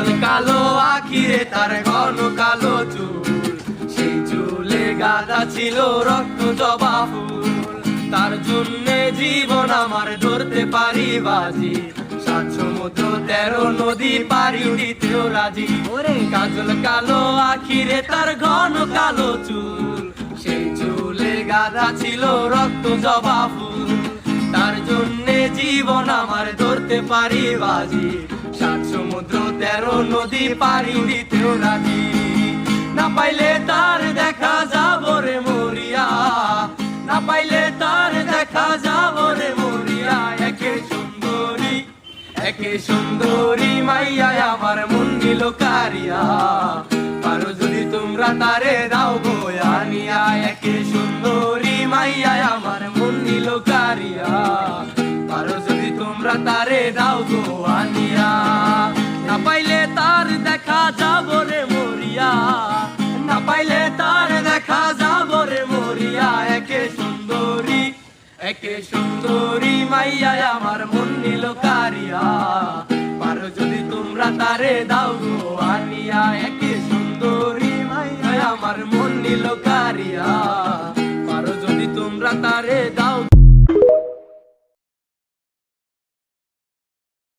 কাজল কালো আখিরে তার ঘন কালো চুল, সেই চুলে গাঁদা ছিল রক্ত জবা ফুল। তার জন্যে জীবন আমার ধরতে পারি বাজি, 7 সমুদ্র 13 নদী পাড়ি দিতেও রাজি। ওরে কাজল কালো আখিরে তার ঘন কালো চুল, সেই চুলে গাঁদা ছিল রক্ত জবা ফুল। তার জন্যে জীবন আমার ধরতে পারি বাজি, 7 সমুদ্র 13 নদী পাড়ি দিতেও রাজি। না পাইলে তার দেখা যাব রে মরিয়া, না পাইলে তার দেখা যাব রে মরিয়া। একে সুন্দরী মাইয়া আমার মন নিল কারিয়া, পারো যদি তোমরা তারে দাও গো আনিয়া। একে সুন্দরী মাইয়া আমার মন নিল কারিয়া, পারো যদি তোমরা তারে দাও গো আনিয়া। না পাইলে তার দেখা যাব রে মরিয়া, না পাইলে তার দেখা যাব রে মরিয়া। একে সুন্দরী মাইয়া আমার মন নিল কারিয়া, পারো যদি তোমরা তারে দাও গো আনিয়া। একে সুন্দরী মাইয়া আমার মন নিল কারিয়া।